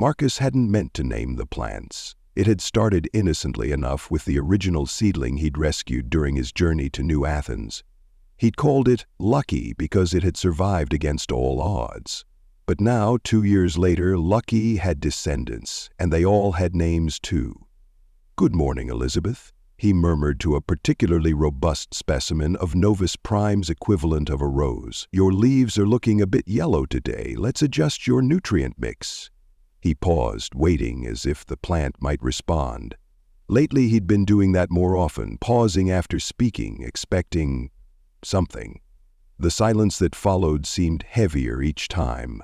Marcus hadn't meant to name the plants. It had started innocently enough with the original seedling he'd rescued during his journey to New Athens. He'd called it Lucky because it had survived against all odds. But now, 2 years later, Lucky had descendants, and they all had names too. "Good morning, Elizabeth," he murmured to a particularly robust specimen of Novus Prime's equivalent of a rose. "Your leaves are looking a bit yellow today. Let's adjust your nutrient mix." He paused, waiting as if the plant might respond. Lately he'd been doing that more often, pausing after speaking, expecting something. The silence that followed seemed heavier each time.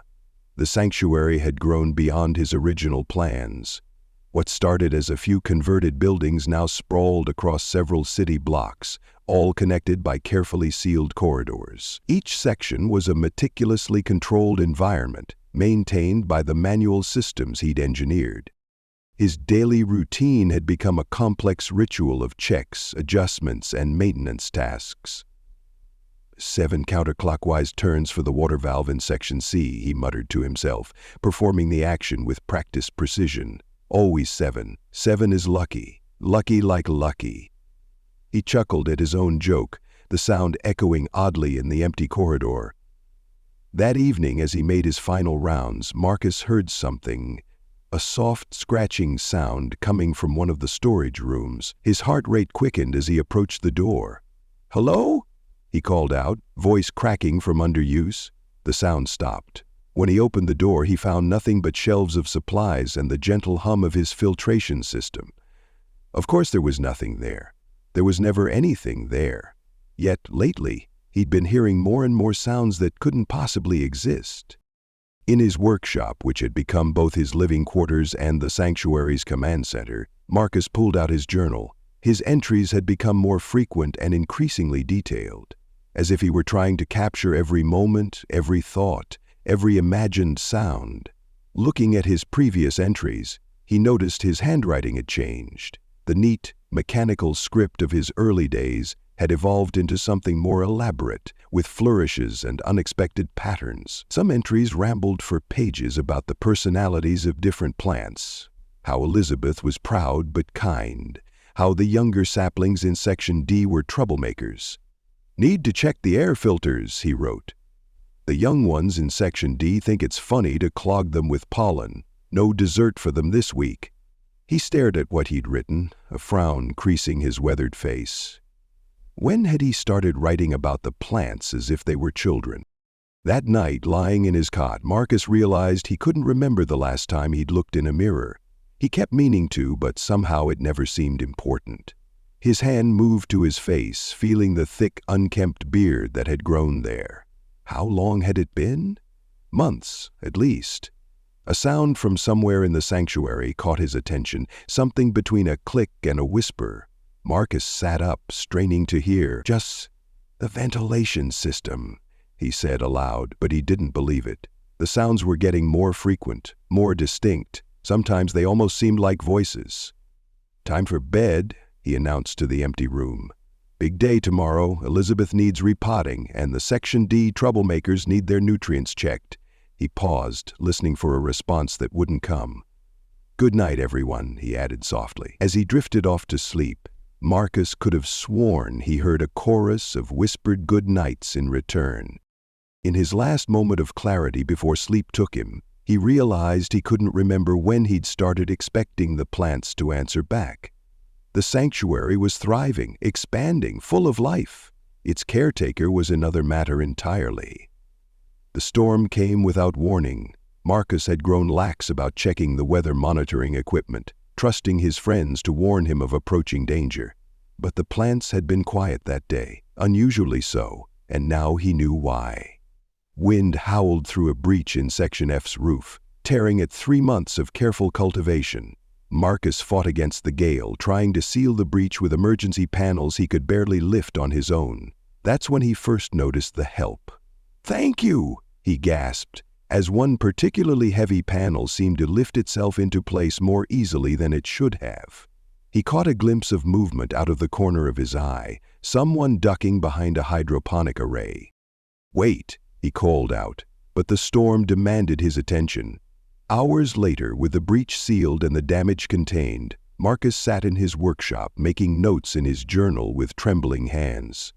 The sanctuary had grown beyond his original plans. What started as a few converted buildings now sprawled across several city blocks, all connected by carefully sealed corridors. Each section was a meticulously controlled environment, maintained by the manual systems he'd engineered. His daily routine had become a complex ritual of checks, adjustments, and maintenance tasks. 7 counterclockwise turns for the water valve in Section C, he muttered to himself, performing the action with practiced precision. Always 7. 7 is lucky. Lucky like lucky. He chuckled at his own joke, the sound echoing oddly in the empty corridor. That evening, as he made his final rounds, Marcus heard something, a soft, scratching sound coming from one of the storage rooms. His heart rate quickened as he approached the door. "Hello?" he called out, voice cracking from underuse. The sound stopped. When he opened the door, he found nothing but shelves of supplies and the gentle hum of his filtration system. Of course there was nothing there. There was never anything there. Yet, lately, he'd been hearing more and more sounds that couldn't possibly exist. In his workshop, which had become both his living quarters and the sanctuary's command center, Marcus pulled out his journal. His entries had become more frequent and increasingly detailed, as if he were trying to capture every moment, every thought, every imagined sound. Looking at his previous entries, he noticed his handwriting had changed. The neat, mechanical script of his early days had evolved into something more elaborate, with flourishes and unexpected patterns. Some entries rambled for pages about the personalities of different plants, how Elizabeth was proud but kind, how the younger saplings in Section D were troublemakers. "Need to check the air filters," he wrote. "The young ones in Section D think it's funny to clog them with pollen. No dessert for them this week." He stared at what he'd written, a frown creasing his weathered face. When had he started writing about the plants as if they were children? That night, lying in his cot, Marcus realized he couldn't remember the last time he'd looked in a mirror. He kept meaning to, but somehow it never seemed important. His hand moved to his face, feeling the thick, unkempt beard that had grown there. How long had it been? Months, at least. A sound from somewhere in the sanctuary caught his attention, something between a click and a whisper. Marcus sat up, straining to hear. "Just the ventilation system," he said aloud, but he didn't believe it. The sounds were getting more frequent, more distinct. Sometimes they almost seemed like voices. "Time for bed," he announced to the empty room. "Big day tomorrow. Elizabeth needs repotting, and the Section D troublemakers need their nutrients checked." He paused, listening for a response that wouldn't come. "Good night, everyone," he added softly. As he drifted off to sleep, Marcus could have sworn he heard a chorus of whispered good nights in return. In his last moment of clarity before sleep took him, he realized he couldn't remember when he'd started expecting the plants to answer back. The sanctuary was thriving, expanding, full of life. Its caretaker was another matter entirely. The storm came without warning. Marcus had grown lax about checking the weather monitoring equipment, trusting his friends to warn him of approaching danger. But the plants had been quiet that day, unusually so, and now he knew why. Wind howled through a breach in Section F's roof, tearing at 3 months of careful cultivation. Marcus fought against the gale, trying to seal the breach with emergency panels he could barely lift on his own. That's when he first noticed the help. "Thank you," he gasped, as one particularly heavy panel seemed to lift itself into place more easily than it should have. He caught a glimpse of movement out of the corner of his eye, someone ducking behind a hydroponic array. "Wait," he called out, but the storm demanded his attention. Hours later, with the breach sealed and the damage contained, Marcus sat in his workshop making notes in his journal with trembling hands.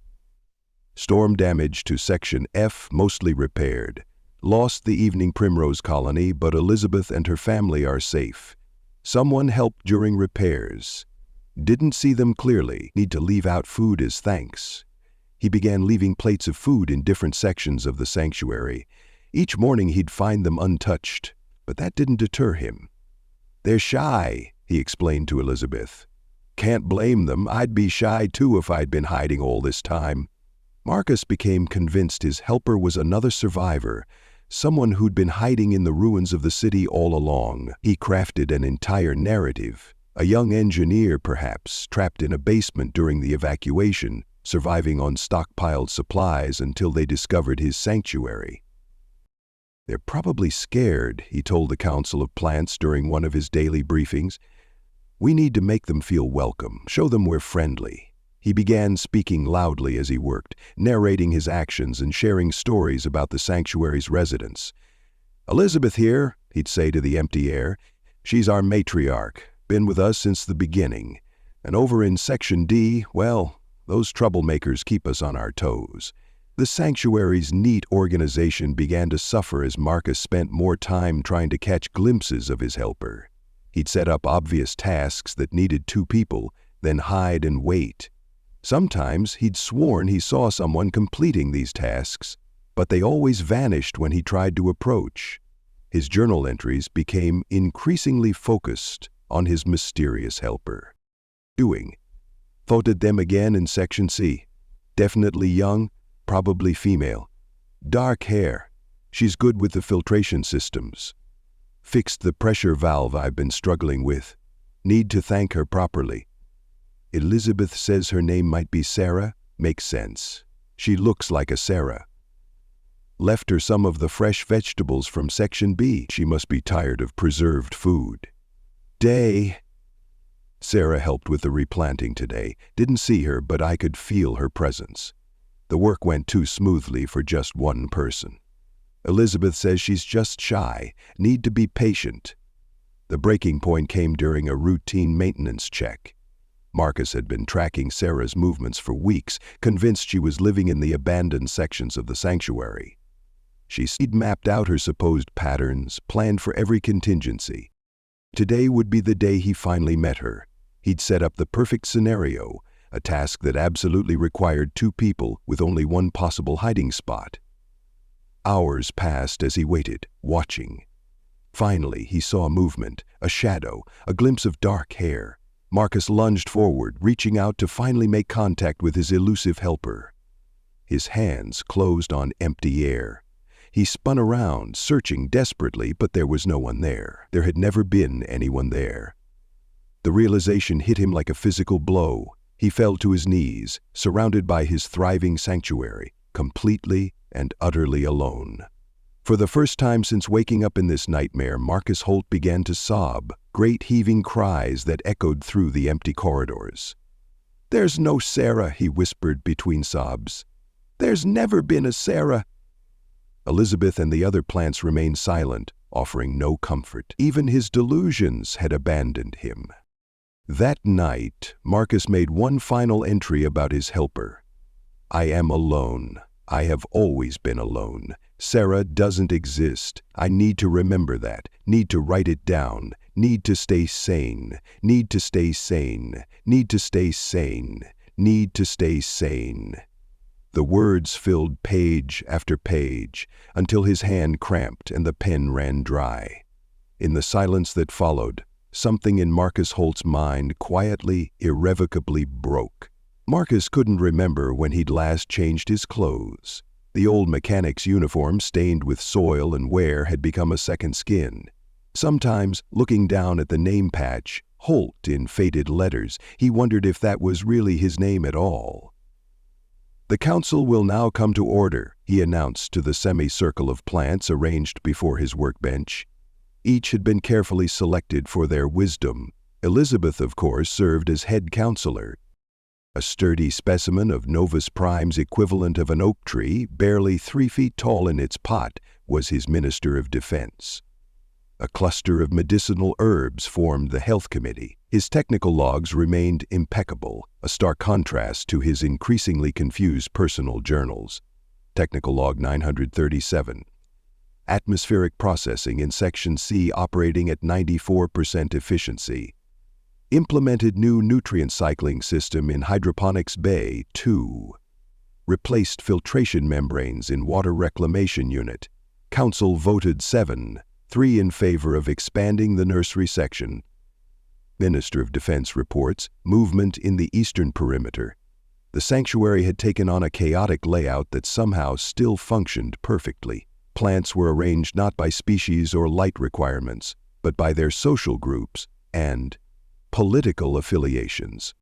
Storm damage to Section F mostly repaired. Lost the evening primrose colony, but Elizabeth and her family are safe. Someone helped during repairs. Didn't see them clearly. Need to leave out food as thanks. He began leaving plates of food in different sections of the sanctuary. Each morning he'd find them untouched, but that didn't deter him. "They're shy," he explained to Elizabeth. "Can't blame them. I'd be shy too if I'd been hiding all this time." Marcus became convinced his helper was another survivor, someone who'd been hiding in the ruins of the city all along. He crafted an entire narrative. A young engineer, perhaps, trapped in a basement during the evacuation, surviving on stockpiled supplies until they discovered his sanctuary. "They're probably scared," he told the Council of Plants during one of his daily briefings. "We need to make them feel welcome, show them we're friendly." He began speaking loudly as he worked, narrating his actions and sharing stories about the sanctuary's residents. "Elizabeth here," he'd say to the empty air. "She's our matriarch, been with us since the beginning. And over in Section D, well, those troublemakers keep us on our toes." The sanctuary's neat organization began to suffer as Marcus spent more time trying to catch glimpses of his helper. He'd set up obvious tasks that needed two people, then hide and wait. Sometimes he'd sworn he saw someone completing these tasks, but they always vanished when he tried to approach. His journal entries became increasingly focused on his mysterious helper. Photoed them again in Section C. Definitely young, probably female. Dark hair. She's good with the filtration systems. Fixed the pressure valve I've been struggling with. Need to thank her properly. Elizabeth says her name might be Sarah. Makes sense. She looks like a Sarah. Left her some of the fresh vegetables from Section B. She must be tired of preserved food. Day. Sarah helped with the replanting today. Didn't see her, but I could feel her presence. The work went too smoothly for just one person. Elizabeth says she's just shy. Need to be patient. The breaking point came during a routine maintenance check. Marcus had been tracking Sarah's movements for weeks, convinced she was living in the abandoned sections of the sanctuary. She'd mapped out her supposed patterns, planned for every contingency. Today would be the day he finally met her. He'd set up the perfect scenario, a task that absolutely required two people with only one possible hiding spot. Hours passed as he waited, watching. Finally, he saw movement, a shadow, a glimpse of dark hair. Marcus lunged forward, reaching out to finally make contact with his elusive helper. His hands closed on empty air. He spun around, searching desperately, but there was no one there. There had never been anyone there. The realization hit him like a physical blow. He fell to his knees, surrounded by his thriving sanctuary, completely and utterly alone. For the first time since waking up in this nightmare, Marcus Holt began to sob, great heaving cries that echoed through the empty corridors. "There's no Sarah," he whispered between sobs. "There's never been a Sarah." Elizabeth and the other plants remained silent, offering no comfort. Even his delusions had abandoned him. That night, Marcus made one final entry about his helper. "I am alone. I have always been alone. Sarah doesn't exist. I need to remember that. Need to write it down. Need to stay sane. Need to stay sane. Need to stay sane. Need to stay sane." The words filled page after page until his hand cramped and the pen ran dry. In the silence that followed, something in Marcus Holt's mind quietly, irrevocably broke. Marcus couldn't remember when he'd last changed his clothes. The old mechanic's uniform, stained with soil and wear, had become a second skin. Sometimes, looking down at the name patch, Holt in faded letters, he wondered if that was really his name at all. "The council will now come to order," he announced to the semicircle of plants arranged before his workbench. Each had been carefully selected for their wisdom. Elizabeth, of course, served as head counselor. A sturdy specimen of Novus Prime's equivalent of an oak tree, barely 3 feet tall in its pot, was his Minister of Defense. A cluster of medicinal herbs formed the health committee. His technical logs remained impeccable, a stark contrast to his increasingly confused personal journals. Technical log 937. Atmospheric processing in Section C operating at 94% efficiency. Implemented new nutrient cycling system in Hydroponics Bay 2. Replaced filtration membranes in water reclamation unit. Council voted 7-3 in favor of expanding the nursery section. Minister of Defense reports movement in the eastern perimeter. The sanctuary had taken on a chaotic layout that somehow still functioned perfectly. Plants were arranged not by species or light requirements, but by their social groups and political affiliations.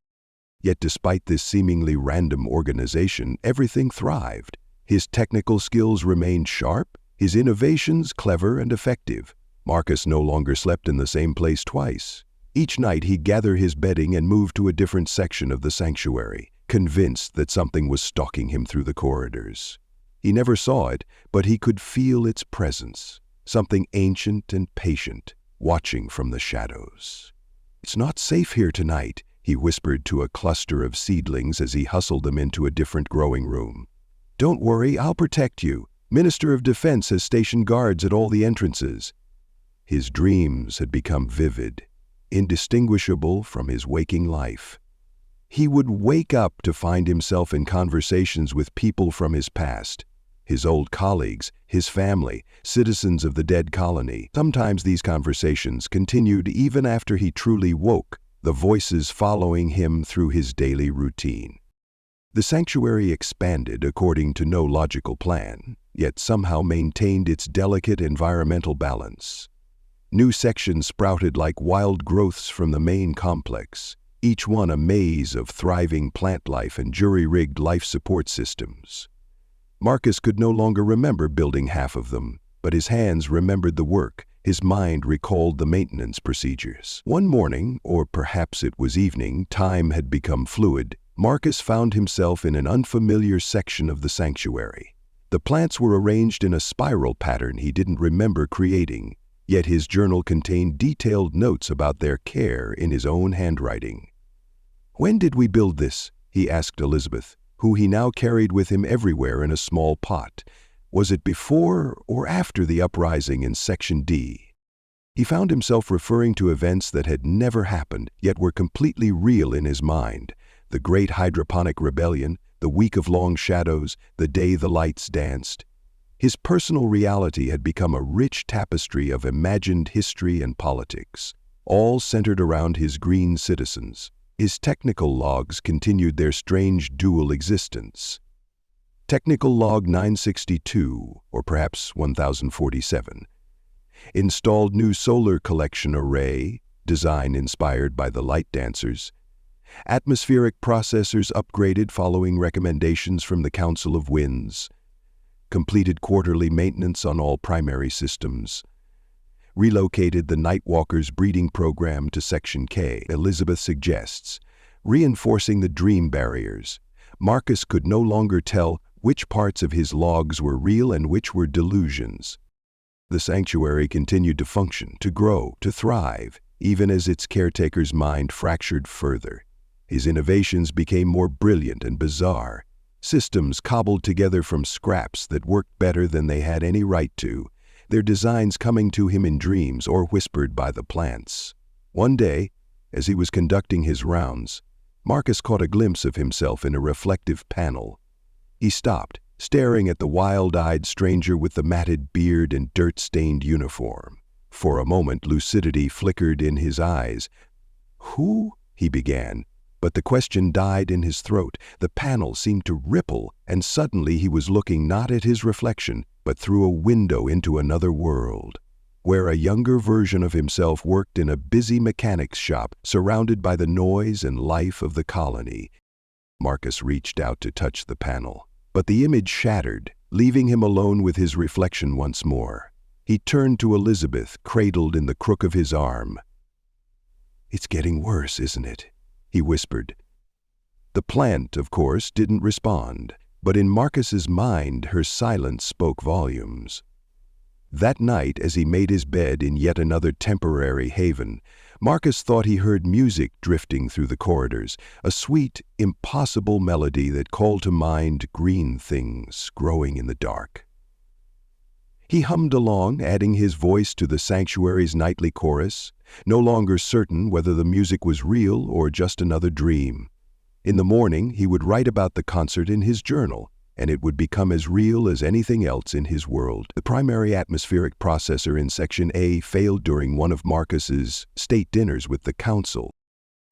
Yet despite this seemingly random organization, everything thrived. His technical skills remained sharp, his innovations clever and effective. Marcus no longer slept in the same place twice. Each night he'd gather his bedding and move to a different section of the sanctuary, convinced that something was stalking him through the corridors. He never saw it, but he could feel its presence, something ancient and patient, watching from the shadows. "It's not safe here tonight," he whispered to a cluster of seedlings as he hustled them into a different growing room. "Don't worry, I'll protect you. Minister of Defense has stationed guards at all the entrances." His dreams had become vivid, indistinguishable from his waking life. He would wake up to find himself in conversations with people from his past, his old colleagues, his family, citizens of the dead colony. Sometimes these conversations continued even after he truly woke, the voices following him through his daily routine. The sanctuary expanded according to no logical plan, yet somehow maintained its delicate environmental balance. New sections sprouted like wild growths from the main complex, each one a maze of thriving plant life and jury-rigged life support systems. Marcus could no longer remember building half of them, but his hands remembered the work, his mind recalled the maintenance procedures. One morning, or perhaps it was evening, time had become fluid, Marcus found himself in an unfamiliar section of the sanctuary. The plants were arranged in a spiral pattern he didn't remember creating, yet his journal contained detailed notes about their care in his own handwriting. "When did we build this?" he asked Elizabeth, who he now carried with him everywhere in a small pot. Was it before or after the uprising in Section D? He found himself referring to events that had never happened, yet were completely real in his mind. The Great Hydroponic Rebellion, the Week of Long Shadows, the day the lights danced. His personal reality had become a rich tapestry of imagined history and politics, all centered around his green citizens. His technical logs continued their strange dual existence. Technical log 962, or perhaps 1047, installed new solar collection array, design inspired by the light dancers. Atmospheric processors upgraded following recommendations from the Council of Winds. Completed quarterly maintenance on all primary systems. Relocated the Nightwalkers breeding program to Section K, Elizabeth suggests, reinforcing the dream barriers. Marcus could no longer tell which parts of his logs were real and which were delusions. The sanctuary continued to function, to grow, to thrive, even as its caretaker's mind fractured further. His innovations became more brilliant and bizarre, systems cobbled together from scraps that worked better than they had any right to, their designs coming to him in dreams or whispered by the plants. One day, as he was conducting his rounds, Marcus caught a glimpse of himself in a reflective panel. He stopped, staring at the wild-eyed stranger with the matted beard and dirt-stained uniform. For a moment, lucidity flickered in his eyes. "Who?" he began, but the question died in his throat. The panel seemed to ripple, and suddenly he was looking not at his reflection, but through a window into another world, where a younger version of himself worked in a busy mechanics shop, surrounded by the noise and life of the colony. Marcus reached out to touch the panel, but the image shattered, leaving him alone with his reflection once more. He turned to Elizabeth, cradled in the crook of his arm. "It's getting worse, isn't it?" he whispered. The plant, of course, didn't respond, but in Marcus's mind her silence spoke volumes. That night, as he made his bed in yet another temporary haven, Marcus thought he heard music drifting through the corridors, a sweet, impossible melody that called to mind green things growing in the dark. He hummed along, adding his voice to the sanctuary's nightly chorus, no longer certain whether the music was real or just another dream. In the morning, he would write about the concert in his journal, and it would become as real as anything else in his world. The primary atmospheric processor in Section A failed during one of Marcus's state dinners with the council.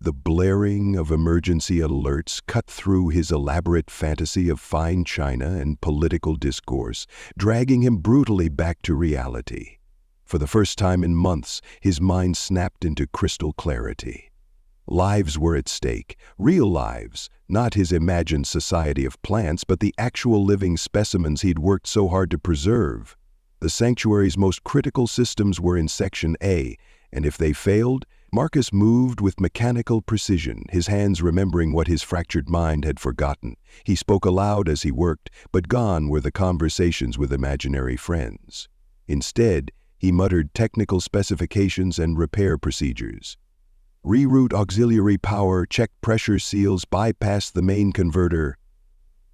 The blaring of emergency alerts cut through his elaborate fantasy of fine china and political discourse, dragging him brutally back to reality. For the first time in months, his mind snapped into crystal clarity. Lives were at stake, real lives, not his imagined society of plants, but the actual living specimens he'd worked so hard to preserve. The sanctuary's most critical systems were in Section A, and if they failed, Marcus moved with mechanical precision, his hands remembering what his fractured mind had forgotten. He spoke aloud as he worked, but gone were the conversations with imaginary friends. Instead, he muttered technical specifications and repair procedures. Reroute auxiliary power, check pressure seals, bypass the main converter.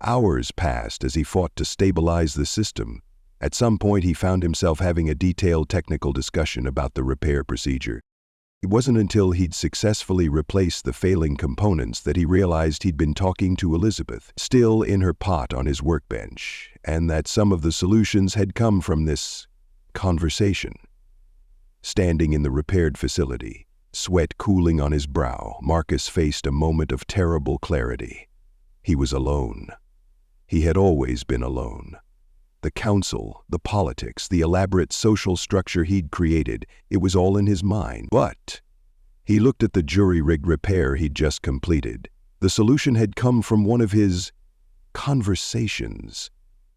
Hours passed as he fought to stabilize the system. At some point, he found himself having a detailed technical discussion about the repair procedure. It wasn't until he'd successfully replaced the failing components that he realized he'd been talking to Elizabeth, still in her pot on his workbench, and that some of the solutions had come from this conversation. Standing in the repaired facility, sweat cooling on his brow, Marcus faced a moment of terrible clarity. He was alone. He had always been alone. The council, the politics, the elaborate social structure he'd created, it was all in his mind. But he looked at the jury-rigged repair he'd just completed. The solution had come from one of his conversations,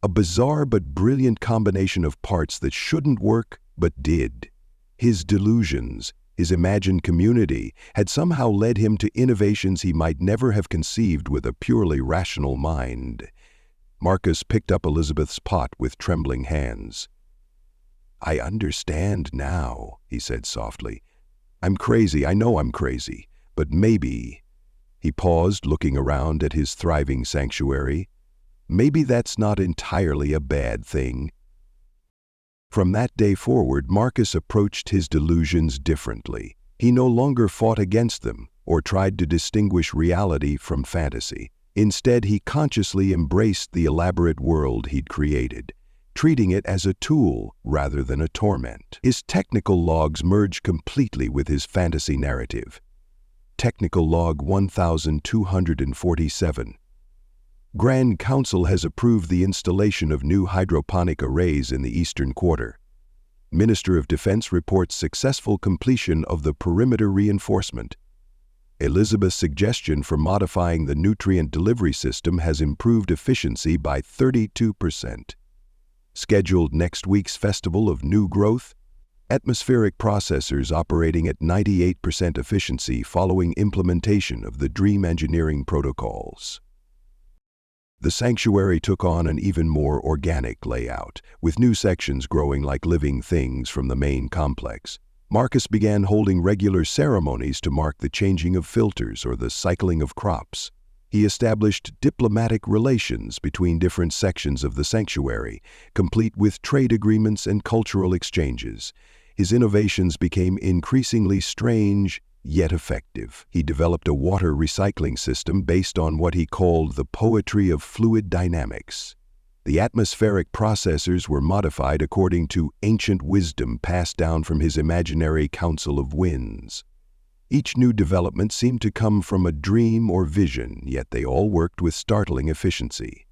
a bizarre but brilliant combination of parts that shouldn't work but did. His delusions, his imagined community, had somehow led him to innovations he might never have conceived with a purely rational mind. Marcus picked up Elizabeth's pot with trembling hands. "I understand now," he said softly. "I'm crazy, I know I'm crazy, but maybe—" He paused, looking around at his thriving sanctuary. "Maybe that's not entirely a bad thing." From that day forward, Marcus approached his delusions differently. He no longer fought against them or tried to distinguish reality from fantasy. Instead, he consciously embraced the elaborate world he'd created, treating it as a tool rather than a torment. His technical logs merged completely with his fantasy narrative. Technical Log 1247. Grand Council has approved the installation of new hydroponic arrays in the Eastern Quarter. Minister of Defense reports successful completion of the perimeter reinforcement. Elizabeth's suggestion for modifying the nutrient delivery system has improved efficiency by 32%. Scheduled next week's Festival of New Growth, atmospheric processors operating at 98% efficiency following implementation of the Dream engineering protocols. The sanctuary took on an even more organic layout, with new sections growing like living things from the main complex. Marcus began holding regular ceremonies to mark the changing of filters or the cycling of crops. He established diplomatic relations between different sections of the sanctuary, complete with trade agreements and cultural exchanges. His innovations became increasingly strange, yet effective. He developed a water recycling system based on what he called the poetry of fluid dynamics. The atmospheric processors were modified according to ancient wisdom passed down from his imaginary council of winds. Each new development seemed to come from a dream or vision, yet they all worked with startling efficiency.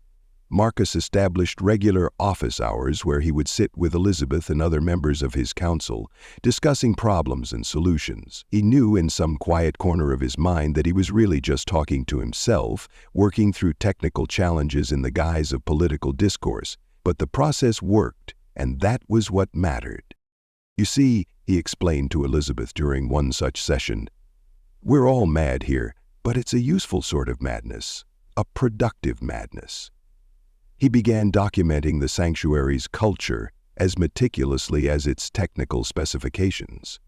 Marcus established regular office hours where he would sit with Elizabeth and other members of his council, discussing problems and solutions. He knew in some quiet corner of his mind that he was really just talking to himself, working through technical challenges in the guise of political discourse. But the process worked, and that was what mattered. "You see," he explained to Elizabeth during one such session, "we're all mad here, but it's a useful sort of madness, a productive madness." He began documenting the sanctuary's culture, as meticulously as its technical specifications.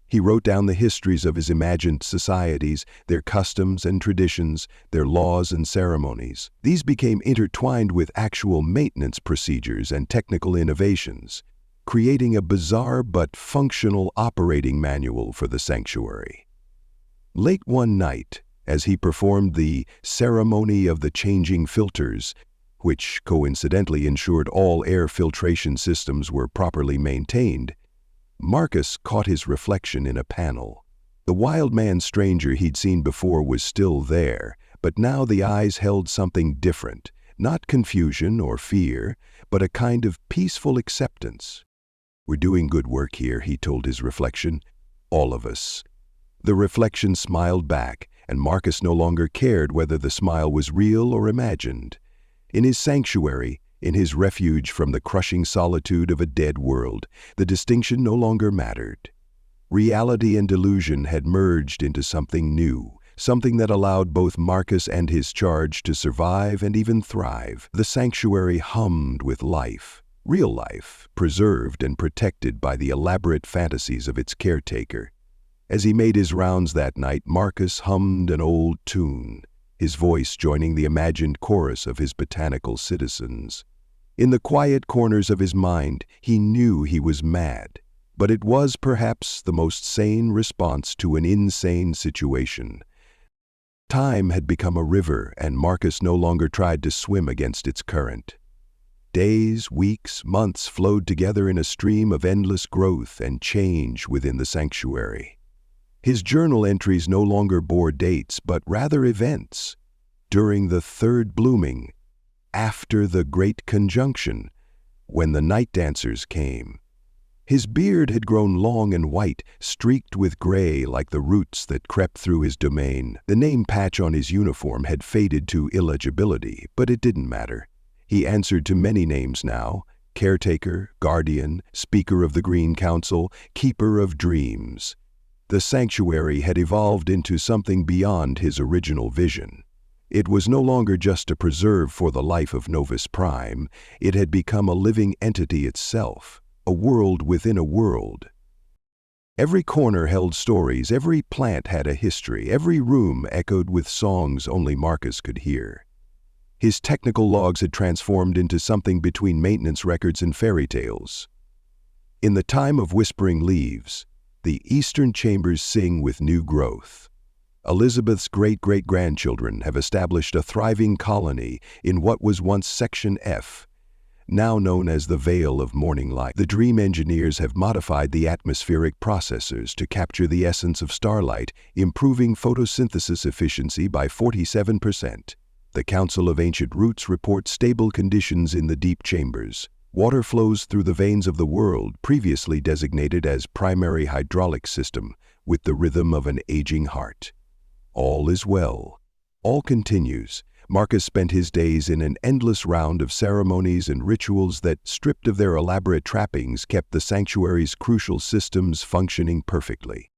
He wrote down the histories of his imagined societies, their customs and traditions, their laws and ceremonies. These became intertwined with actual maintenance procedures and technical innovations, creating a bizarre but functional operating manual for the sanctuary. Late one night, as he performed the ceremony of the changing filters, which coincidentally ensured all air filtration systems were properly maintained, Marcus caught his reflection in a panel. The wild man stranger he'd seen before was still there, but now the eyes held something different, not confusion or fear, but a kind of peaceful acceptance. "We're doing good work here," he told his reflection. "All of us." The reflection smiled back, and Marcus no longer cared whether the smile was real or imagined. In his sanctuary, in his refuge from the crushing solitude of a dead world, the distinction no longer mattered. Reality and delusion had merged into something new, something that allowed both Marcus and his charge to survive and even thrive. The sanctuary hummed with life, real life, preserved and protected by the elaborate fantasies of its caretaker. As he made his rounds that night, Marcus hummed an old tune, his voice joining the imagined chorus of his botanical citizens. In the quiet corners of his mind, he knew he was mad, but it was perhaps the most sane response to an insane situation. Time had become a river, and Marcus no longer tried to swim against its current. Days, weeks, months flowed together in a stream of endless growth and change within the sanctuary. His journal entries no longer bore dates, but rather events. During the third blooming, after the great conjunction, when the night dancers came. His beard had grown long and white, streaked with gray like the roots that crept through his domain. The name patch on his uniform had faded to illegibility, but it didn't matter. He answered to many names now: caretaker, guardian, speaker of the Green Council, keeper of dreams. The sanctuary had evolved into something beyond his original vision. It was no longer just a preserve for the life of Novus Prime. It had become a living entity itself, a world within a world. Every corner held stories, every plant had a history, every room echoed with songs only Marcus could hear. His technical logs had transformed into something between maintenance records and fairy tales. In the time of whispering leaves, the eastern chambers sing with new growth. Elizabeth's great-great-grandchildren have established a thriving colony in what was once Section F, now known as the Veil of Morning Light. The dream engineers have modified the atmospheric processors to capture the essence of starlight, improving photosynthesis efficiency by 47%. The Council of Ancient Roots reports stable conditions in the deep chambers. Water flows through the veins of the world, previously designated as primary hydraulic system, with the rhythm of an aging heart. All is well. All continues. Marcus spent his days in an endless round of ceremonies and rituals that, stripped of their elaborate trappings, kept the sanctuary's crucial systems functioning perfectly.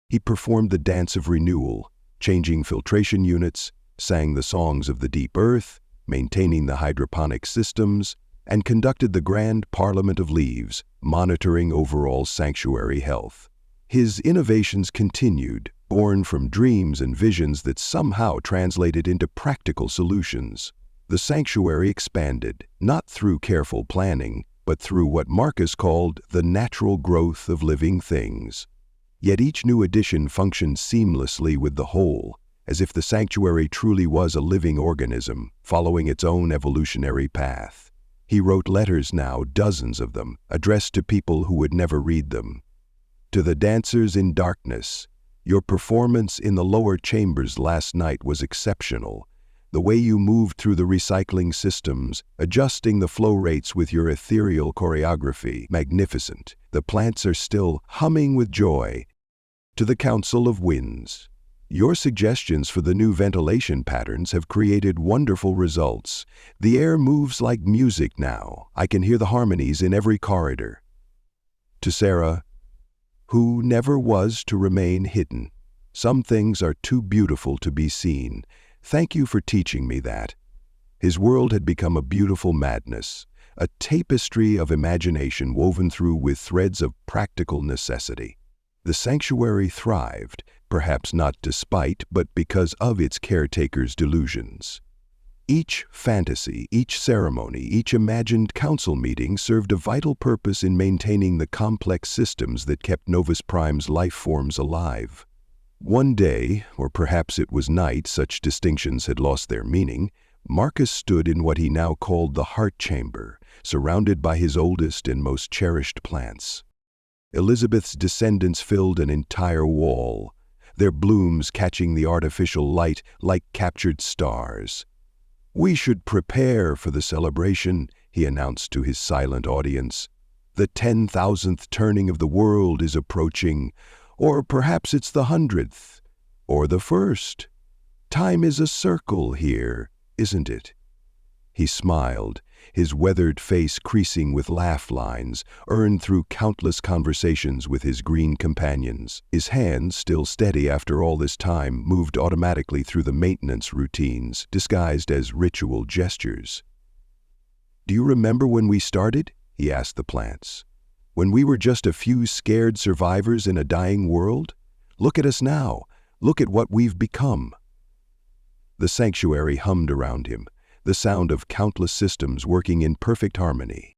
He performed the dance of renewal, changing filtration units, sang the songs of the deep earth, maintaining the hydroponic systems, and conducted the grand Parliament of Leaves, monitoring overall sanctuary health. His innovations continued, born from dreams and visions that somehow translated into practical solutions. The sanctuary expanded, not through careful planning, but through what Marcus called the natural growth of living things. Yet each new addition functioned seamlessly with the whole, as if the sanctuary truly was a living organism, following its own evolutionary path. He wrote letters now, dozens of them, addressed to people who would never read them. To the dancers in darkness, your performance in the lower chambers last night was exceptional. The way you moved through the recycling systems, adjusting the flow rates with your ethereal choreography, magnificent. The plants are still humming with joy. To the Council of Winds, your suggestions for the new ventilation patterns have created wonderful results. The air moves like music now. I can hear the harmonies in every corridor. To Sarah, who never was to remain hidden. Some things are too beautiful to be seen. Thank you for teaching me that. His world had become a beautiful madness, a tapestry of imagination woven through with threads of practical necessity. The sanctuary thrived, perhaps not despite, but because of its caretakers' delusions. Each fantasy, each ceremony, each imagined council meeting served a vital purpose in maintaining the complex systems that kept Novus Prime's life forms alive. One day, or perhaps it was night, such distinctions had lost their meaning, Marcus stood in what he now called the heart chamber, surrounded by his oldest and most cherished plants. Elizabeth's descendants filled an entire wall, their blooms catching the artificial light like captured stars. "We should prepare for the celebration," he announced to his silent audience. "The 10,000th turning of the world is approaching, or perhaps it's the 100th, or the 1st. Time is a circle here, isn't it?" He smiled, his weathered face creasing with laugh lines earned through countless conversations with his green companions. His hands, still steady after all this time, moved automatically through the maintenance routines, disguised as ritual gestures. "Do you remember when we started?" he asked the plants. "When we were just a few scared survivors in a dying world? Look at us now. Look at what we've become." The sanctuary hummed around him, the sound of countless systems working in perfect harmony.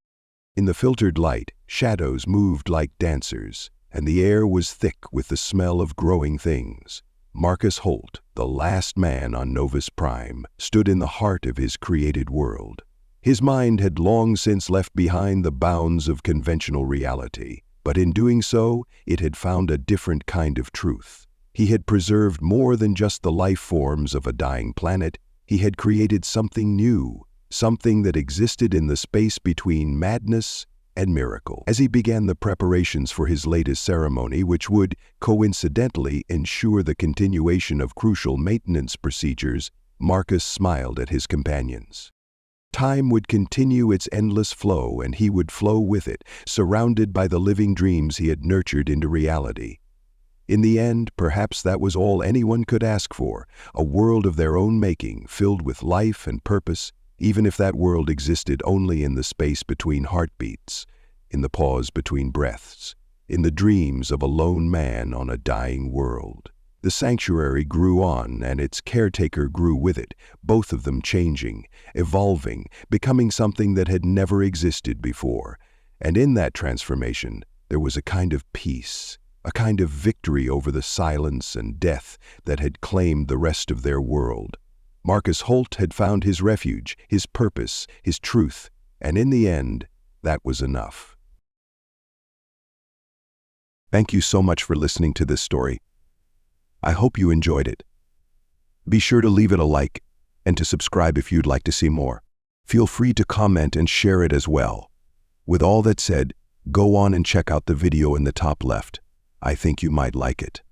In the filtered light, shadows moved like dancers, and the air was thick with the smell of growing things. Marcus Holt, the last man on Novus Prime, stood in the heart of his created world. His mind had long since left behind the bounds of conventional reality, but in doing so, it had found a different kind of truth. He had preserved more than just the life forms of a dying planet. He had created something new, something that existed in the space between madness and miracle. As he began the preparations for his latest ceremony, which would, coincidentally, ensure the continuation of crucial maintenance procedures, Marcus smiled at his companions. Time would continue its endless flow, and he would flow with it, surrounded by the living dreams he had nurtured into reality. In the end, perhaps that was all anyone could ask for, a world of their own making, filled with life and purpose, even if that world existed only in the space between heartbeats, in the pause between breaths, in the dreams of a lone man on a dying world. The sanctuary grew on, and its caretaker grew with it, both of them changing, evolving, becoming something that had never existed before. And in that transformation, there was a kind of peace, a kind of victory over the silence and death that had claimed the rest of their world. Marcus Holt had found his refuge, his purpose, his truth, and in the end, that was enough. Thank you so much for listening to this story. I hope you enjoyed it. Be sure to leave it a like and to subscribe if you'd like to see more. Feel free to comment and share it as well. With all that said, go on and check out the video in the top left. I think you might like it.